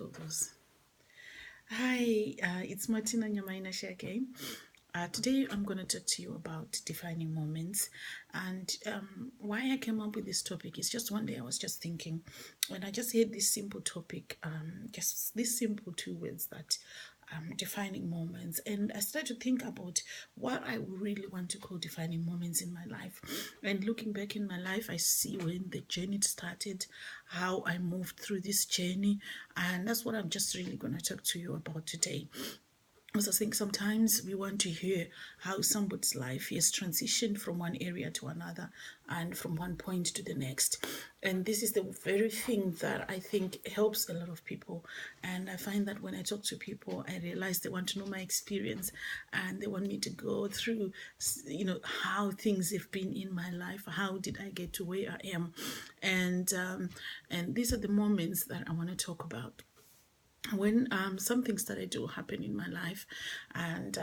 all those. Hi, it's Martina Nyamaina again. Today I'm going to talk to you about defining moments, and why I came up with this topic is just one day I was just thinking, when I just heard this simple topic, just these simple two words that defining moments, and I started to think about what I really want to call defining moments in my life. And looking back in my life, I see when the journey started, how I moved through this journey, and that's what I'm just really going to talk to you about today. Because I think sometimes we want to hear how somebody's life has transitioned from one area to another and from one point to the next. And this is the very thing that I think helps a lot of people. And I find that when I talk to people, I realize they want to know my experience and they want me to go through, how things have been in my life. How did I get to where I am? And these are the moments that I want to talk about. When something started to happen in my life, and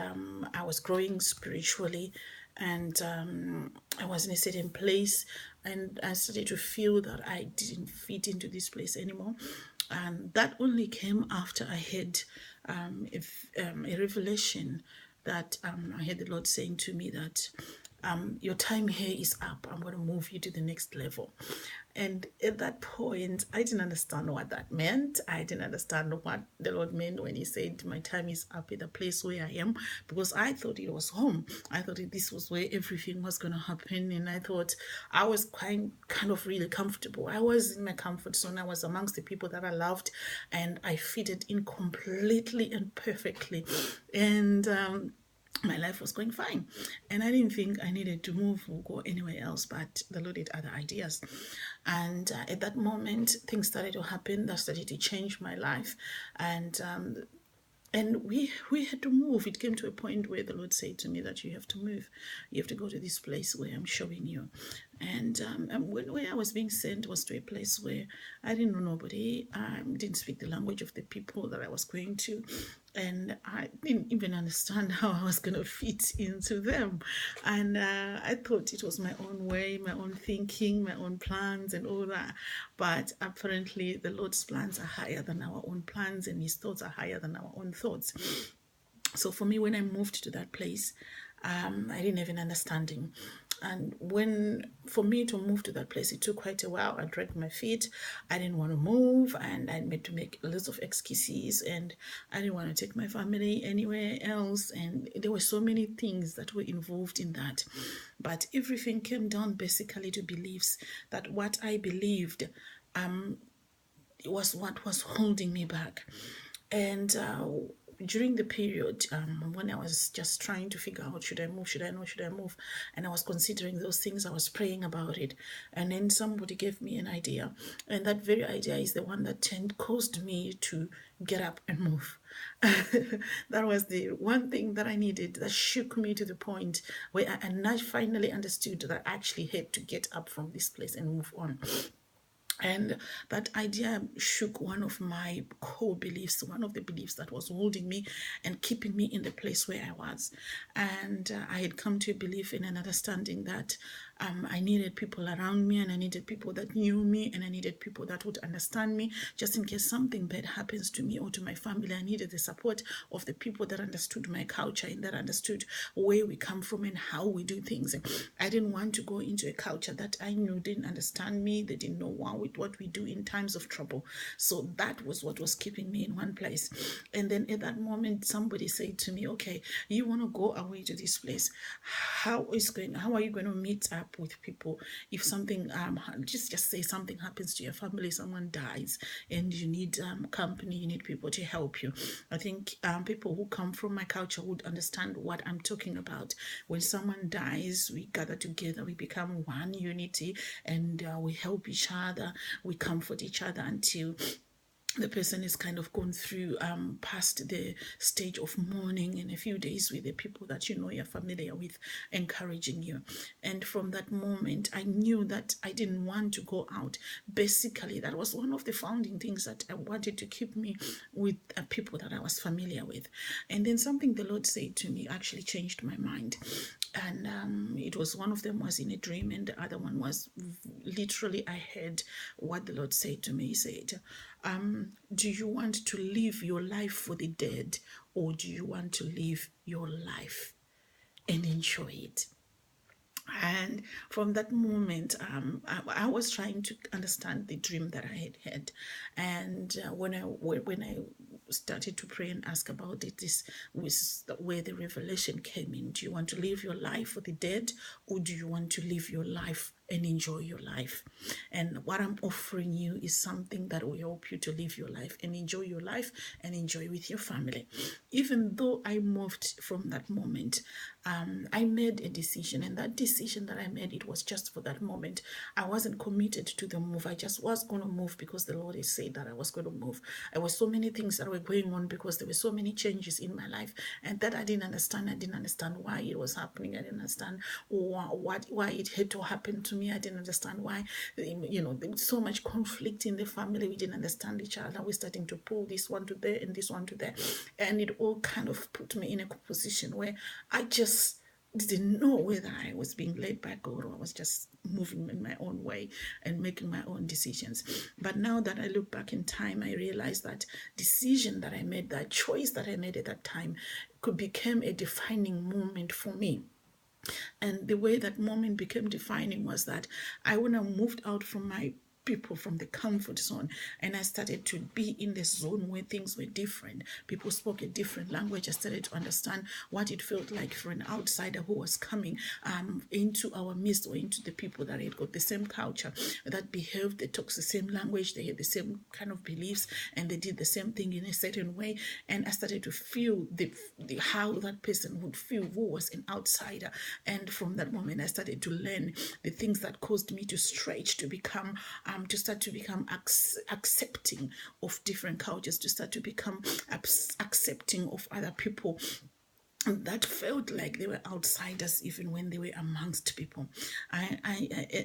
I was growing spiritually, and I was in a certain place, and I started to feel that I didn't fit into this place anymore. And that only came after I had a revelation that I heard the Lord saying to me that your time here is up. I'm going to move you to the next level. And at that point, I didn't understand what that meant. I didn't understand what the Lord meant when He said, my time is up at the place where I am, because I thought it was home. I thought this was where everything was going to happen. And I thought I was kind of really comfortable. I was in my comfort zone. I was amongst the people that I loved, and I fitted in completely and perfectly. And my life was going fine, and I didn't think I needed to move or go anywhere else, but the Lord had other ideas. And at that moment, things started to happen that started to change my life. And we had to move. It came to a point where the Lord said to me that you have to move. You have to go to this place where I'm showing you. And where I was being sent was to a place where I didn't know nobody. I didn't speak the language of the people that I was going to. And I didn't even understand how I was going to fit into them. And I thought it was my own way, my own thinking, my own plans and all that. But apparently the Lord's plans are higher than our own plans, and His thoughts are higher than our own thoughts. So for me, when I moved to that place, I didn't have an understanding. And for me to move to that place, it took quite a while. I dragged my feet. I didn't want to move, and I had to make lots of excuses, and I didn't want to take my family anywhere else. And there were so many things that were involved in that. But everything came down basically to beliefs, that what I believed was what was holding me back. And during the period when I was just trying to figure out, should I move, and I was considering those things, I was praying about it, and then somebody gave me an idea, and that very idea is the one that caused me to get up and move. That was the one thing that I needed, that shook me to the point where I finally understood that I actually had to get up from this place and move on. And that idea shook one of my core beliefs, one of the beliefs that was holding me and keeping me in the place where I was. And I had come to a belief in an understanding that I needed people around me, and I needed people that knew me, and I needed people that would understand me. Just in case something bad happens to me or to my family, I needed the support of the people that understood my culture and that understood where we come from and how we do things. I didn't want to go into a culture that I knew didn't understand me. They didn't know what we do in times of trouble. So that was what was keeping me in one place. And then at that moment, somebody said to me, okay, you want to go away to this place. How are you going to meet up with people if something, just say something happens to your family, someone dies, and you need company, you need people to help you. I think people who come from my culture would understand what I'm talking about. When someone dies, we gather together, we become one unity, and we help each other, we comfort each other until the person is kind of gone through past the stage of mourning, in a few days with the people that you're familiar with, encouraging you. And from that moment, I knew that I didn't want to go out. Basically, that was one of the founding things that I wanted to keep me with people that I was familiar with. And then something the Lord said to me actually changed my mind. And it was, one of them was in a dream, and the other one was literally, I heard what the Lord said to me. He said, do you want to live your life for the dead, or do you want to live your life and enjoy it? And from that moment, I was trying to understand the dream that I had had. And when I started to pray and ask about it, this was where the revelation came in. Do you want to live your life for the dead, or do you want to live your life and enjoy your life? And what I'm offering you is something that will help you to live your life and enjoy your life and enjoy with your family. Even though I moved from that moment, I made a decision, and that decision that I made, it was just for that moment. I wasn't committed to the move. I just was going to move because the Lord had said that I was going to move. There were so many things that were going on because there were so many changes in my life, and that I didn't understand. I didn't understand why it was happening. I didn't understand why it had to happen to me. I didn't understand why, there was so much conflict in the family. We didn't understand each other. We're starting to pull this one to there and this one to there, and it all kind of put me in a position where I just didn't know whether I was being led by God or I was just moving in my own way and making my own decisions. But now that I look back in time, I realize that decision that I made, that choice that I made at that time, could become a defining moment for me. And the way that moment became defining was that when I moved out from my people, from the comfort zone, and I started to be in the zone where things were different. People spoke a different language. I started to understand what it felt like for an outsider who was coming into our midst, or into the people that had got the same culture, that behaved, they talked the same language, they had the same kind of beliefs, and they did the same thing in a certain way. And I started to feel the how that person would feel who was an outsider. And from that moment, I started to learn the things that caused me to stretch, to become to start to become accepting of different cultures, to start to become accepting of other people that felt like they were outsiders even when they were amongst people. I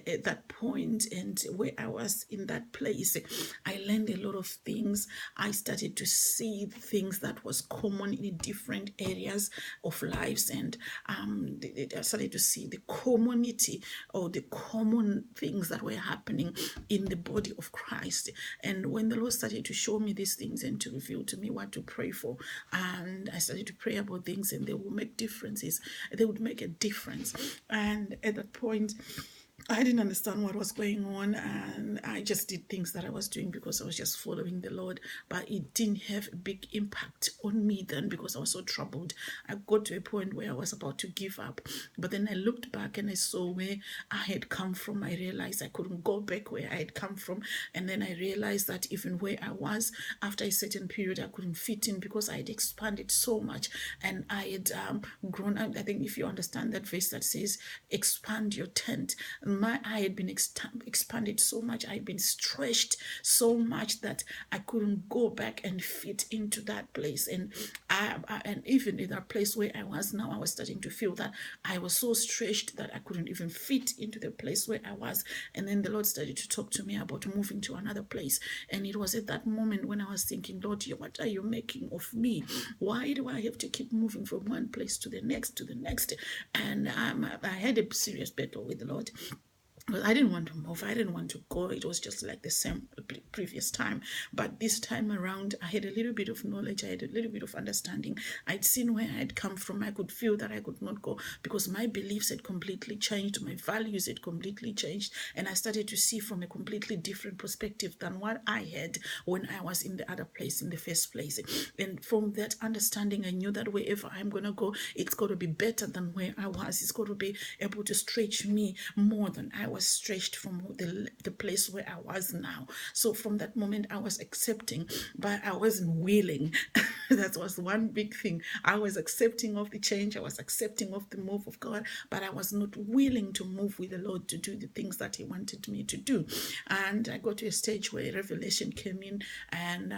at that point, and where I was in that place, I learned a lot of things. I started to see things that was common in different areas of lives, and I started to see the community, or the common things that were happening in the body of Christ. And when the Lord started to show me these things and to reveal to me what to pray for, and I started to pray about things, and they will make differences. They would make a difference. And at that point, I didn't understand what was going on, and I just did things that I was doing because I was just following the Lord. But it didn't have a big impact on me then, because I was so troubled. I got to a point where I was about to give up. But then I looked back and I saw where I had come from. I realized I couldn't go back where I had come from. And then I realized that even where I was, after a certain period, I couldn't fit in because I had expanded so much. And I had grown. I think if you understand that verse that says, expand your tent, I had been expanded so much. I had been stretched so much that I couldn't go back and fit into that place. And and even in that place where I was now, I was starting to feel that I was so stretched that I couldn't even fit into the place where I was. And then the Lord started to talk to me about moving to another place. And it was at that moment when I was thinking, Lord, what are you making of me? Why do I have to keep moving from one place to the next, to the next? And I had a serious battle with the Lord. Well, I didn't want to move. I didn't want to go. It was just like the same previous time. But this time around, I had a little bit of knowledge. I had a little bit of understanding. I'd seen where I had come from. I could feel that I could not go because my beliefs had completely changed. My values had completely changed. And I started to see from a completely different perspective than what I had when I was in the other place, in the first place. And from that understanding, I knew that wherever I'm going to go, it's got to be better than where I was. It's got to be able to stretch me more than I was stretched from the place where I was now. So from that moment, I was accepting, but I wasn't willing. That was one big thing. I was accepting of the change. I was accepting of the move of God, but I was not willing to move with the Lord to do the things that He wanted me to do. And I got to a stage where revelation came in, and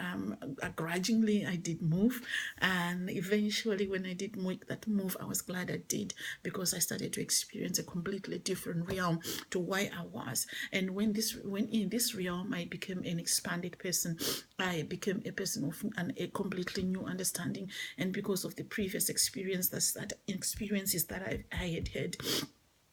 grudgingly I did move. And eventually, when I did make that move, I was glad I did, because I started to experience a completely different realm to why I was. And when in this realm I became an expanded person, I became a person of a completely new understanding. And because of the previous experiences that I had had,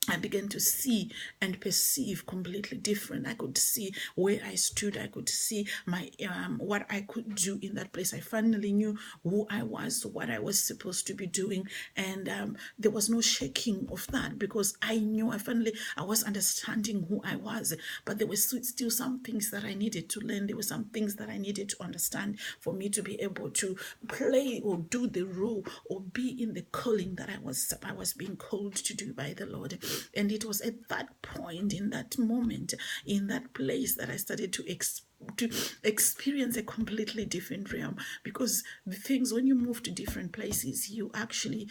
I began to see and perceive completely different. I could see where I stood. I could see my what I could do in that place. I finally knew who I was, what I was supposed to be doing, and there was no shaking of that because I knew. I was understanding who I was, but there were still some things that I needed to learn. There were some things that I needed to understand for me to be able to play or do the role or be in the calling that I was being called to do by the Lord. And it was at that point, in that moment, in that place, that I started to experience a completely different realm, because the things, when you move to different places, you actually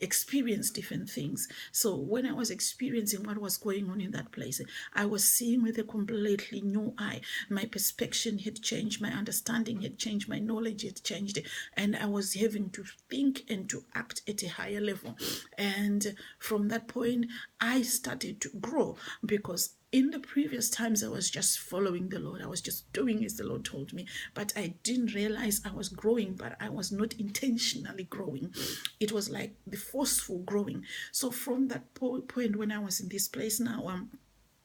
experience different things. So when I was experiencing what was going on in that place, I was seeing with a completely new eye. My perception had changed, my understanding had changed, my knowledge had changed, and I was having to think and to act at a higher level. And from that point, I started to grow, because in the previous times I was just following the Lord. I was just doing as the Lord told me, but I didn't realize I was growing, but I was not intentionally growing. It was like the forceful growing. So from that point when I was in this place now,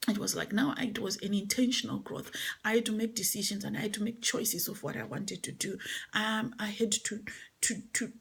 it was like now it was an intentional growth. I had to make decisions and I had to make choices of what I wanted to do. I had to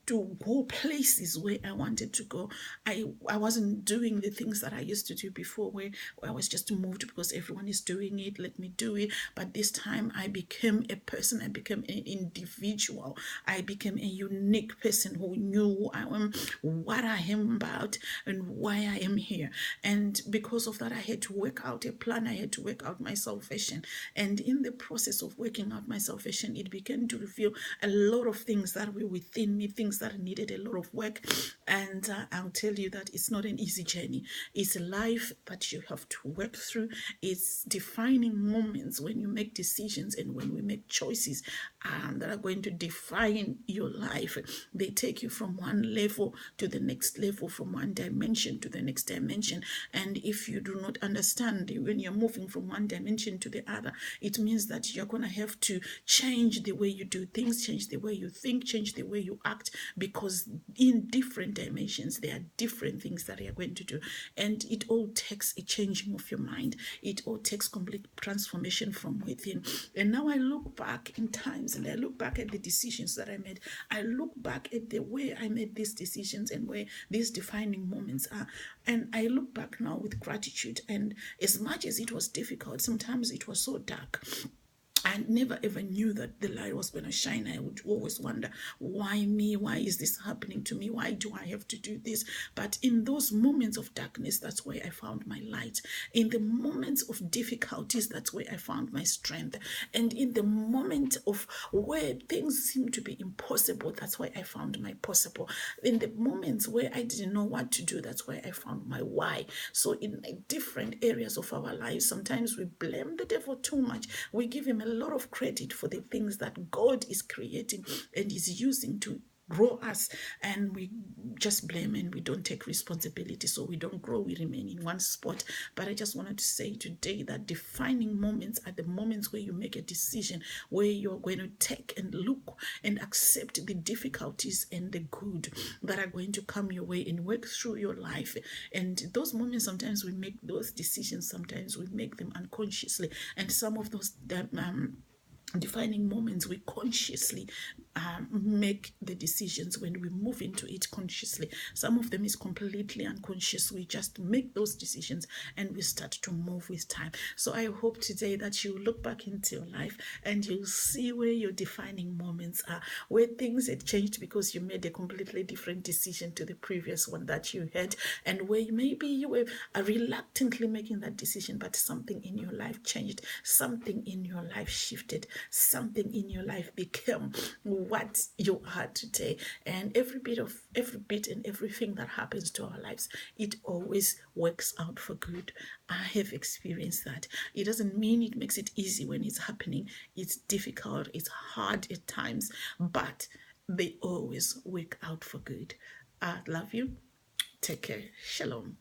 go places where I wanted to go. I wasn't doing the things that I used to do before, where I was just moved because everyone is doing it, let me do it. But this time I became a person, I became an individual, I became a unique person who knew who I am, what I am about, and why I am here. And because of that, I had to work out a plan, I had to work out my salvation. And in the process of working out my salvation, it began to reveal a lot of things that were within me, things that needed a lot of work. And I'll tell you that it's not an easy journey. It's a life that you have to work through. It's defining moments when you make decisions and when we make choices that are going to define your life. They take you from one level to the next level, from one dimension to the next dimension. And if you do not understand, when you're moving from one dimension to the other, it means that you're going to have to change the way you do things, change the way you think, change the way you act, because in different dimensions there are different things that you're going to do. And it all takes a changing of your mind. It all takes complete transformation from within. And now I look back in times and I look back at the decisions that I made. I look back at the way I made these decisions and where these defining moments are. And I look back now with gratitude. And as much as it was difficult, sometimes it was so dark, I never ever knew that the light was going to shine. I would always wonder, why me? Why is this happening to me? Why do I have to do this? But in those moments of darkness, that's where I found my light. In the moments of difficulties, that's where I found my strength. And in the moment of where things seem to be impossible, that's where I found my possible. In the moments where I didn't know what to do, that's where I found my why. So in different areas of our lives, sometimes we blame the devil too much. We give him a lot of credit for the things that God is creating and is using to grow us, and we just blame and we don't take responsibility, so we don't grow, we remain in one spot. But I just wanted to say today that defining moments are the moments where you make a decision, where you're going to take and look and accept the difficulties and the good that are going to come your way and work through your life. And those moments, sometimes we make those decisions, sometimes we make them unconsciously, and some of those defining moments we consciously make the decisions when we move into it consciously. Some of them is completely unconscious. We just make those decisions and we start to move with time. So I hope today that you look back into your life and you'll see where your defining moments are, where things had changed because you made a completely different decision to the previous one that you had, and where maybe you were reluctantly making that decision, but something in your life changed, something in your life shifted, something in your life became what you are today. And every bit and everything that happens to our lives, it always works out for good. I have experienced that. It doesn't mean it makes it easy when it's happening. It's difficult, it's hard at times, but they always work out for good. I love you. Take care. Shalom.